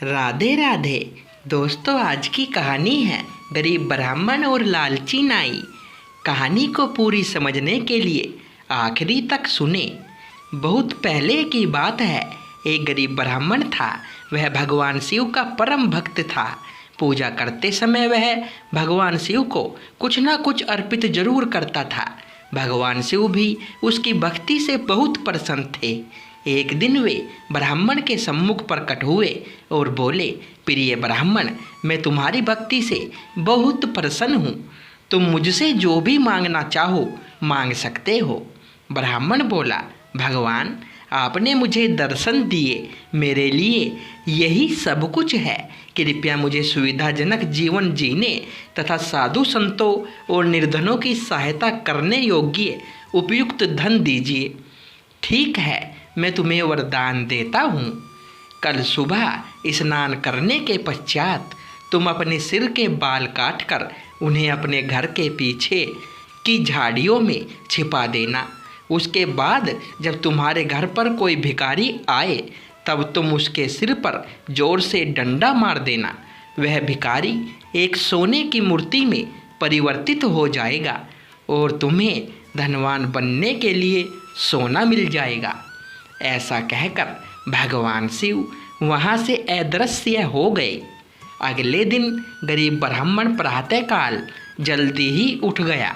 राधे राधे। दोस्तों, आज की कहानी है गरीब ब्राह्मण और लालची नाई। कहानी को पूरी समझने के लिए आखिरी तक सुने। बहुत पहले की बात है, एक गरीब ब्राह्मण था। वह भगवान शिव का परम भक्त था। पूजा करते समय वह भगवान शिव को कुछ ना कुछ अर्पित जरूर करता था। भगवान शिव भी उसकी भक्ति से बहुत प्रसन्न थे। एक दिन वे ब्राह्मण के सम्मुख प्रकट हुए और बोले, प्रिय ब्राह्मण, मैं तुम्हारी भक्ति से बहुत प्रसन्न हूँ। तुम मुझसे जो भी मांगना चाहो मांग सकते हो। ब्राह्मण बोला, भगवान, आपने मुझे दर्शन दिए, मेरे लिए यही सब कुछ है। कृपया मुझे सुविधाजनक जीवन जीने तथा साधु संतों और निर्धनों की सहायता करने योग्य उपयुक्त धन दीजिए। ठीक है, मैं तुम्हें वरदान देता हूँ। कल सुबह स्नान करने के पश्चात तुम अपने सिर के बाल काटकर उन्हें अपने घर के पीछे की झाड़ियों में छिपा देना। उसके बाद जब तुम्हारे घर पर कोई भिखारी आए तब तुम उसके सिर पर जोर से डंडा मार देना। वह भिखारी एक सोने की मूर्ति में परिवर्तित हो जाएगा और तुम्हें धनवान बनने के लिए सोना मिल जाएगा। ऐसा कहकर भगवान शिव वहाँ से अदृश्य हो गए। अगले दिन गरीब ब्राह्मण प्रातःकाल जल्दी ही उठ गया।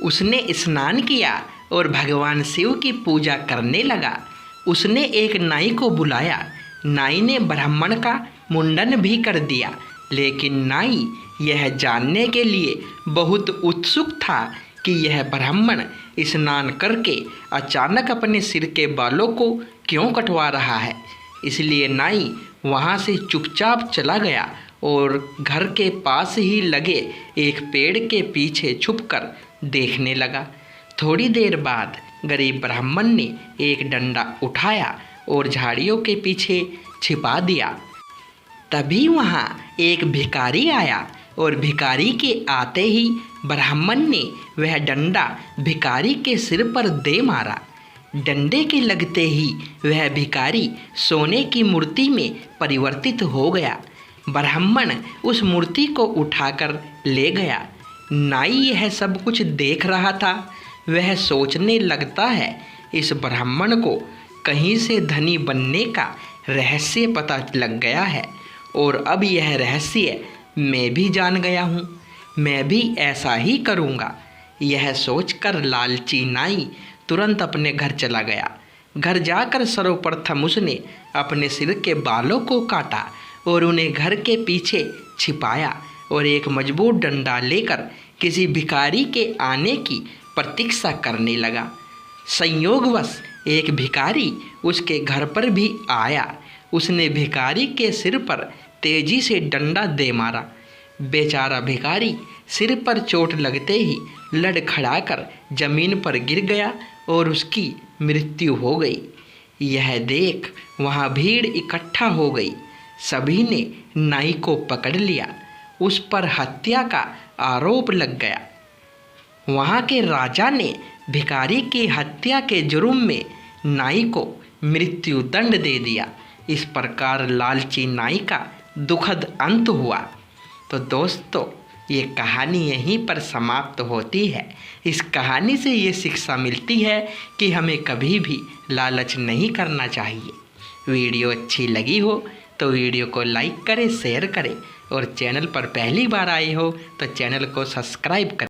उसने स्नान किया और भगवान शिव की पूजा करने लगा। उसने एक नाई को बुलाया। नाई ने ब्राह्मण का मुंडन भी कर दिया, लेकिन नाई यह जानने के लिए बहुत उत्सुक था कि यह ब्राह्मण स्नान करके अचानक अपने सिर के बालों को क्यों कटवा रहा है। इसलिए नाई वहाँ से चुपचाप चला गया और घर के पास ही लगे एक पेड़ के पीछे छुपकर देखने लगा। थोड़ी देर बाद गरीब ब्राह्मण ने एक डंडा उठाया और झाड़ियों के पीछे छिपा दिया। तभी वहाँ एक भिखारी आया और भिखारी के आते ही ब्राह्मण ने वह डंडा भिखारी के सिर पर दे मारा। डंडे के लगते ही वह भिखारी सोने की मूर्ति में परिवर्तित हो गया। ब्राह्मण उस मूर्ति को उठाकर ले गया। नाई यह सब कुछ देख रहा था। वह सोचने लगता है, इस ब्राह्मण को कहीं से धनी बनने का रहस्य पता लग गया है और अब यह रहस्य मैं भी जान गया हूँ। मैं भी ऐसा ही करूँगा। यह सोचकर लालची नाई तुरंत अपने घर चला गया। घर जाकर सर्वप्रथम उसने अपने सिर के बालों को काटा और उन्हें घर के पीछे छिपाया और एक मजबूत डंडा लेकर किसी भिखारी के आने की प्रतीक्षा करने लगा। संयोगवश एक भिखारी उसके घर पर भी आया। उसने भिखारी के सिर पर तेजी से डंडा दे मारा। बेचारा भिखारी सिर पर चोट लगते ही लड़खड़ाकर जमीन पर गिर गया और उसकी मृत्यु हो गई। यह देख वहाँ भीड़ इकट्ठा हो गई। सभी ने नाई को पकड़ लिया। उस पर हत्या का आरोप लग गया। वहाँ के राजा ने भिखारी की हत्या के जुर्म में नाई को मृत्यु दंड दे दिया। इस प्रकार लालची नाई का दुखद अंत हुआ। तो दोस्तों, ये कहानी यहीं पर समाप्त होती है। इस कहानी से ये शिक्षा मिलती है कि हमें कभी भी लालच नहीं करना चाहिए। वीडियो अच्छी लगी हो तो वीडियो को लाइक करें, शेयर करें और चैनल पर पहली बार आए हो तो चैनल को सब्सक्राइब करें।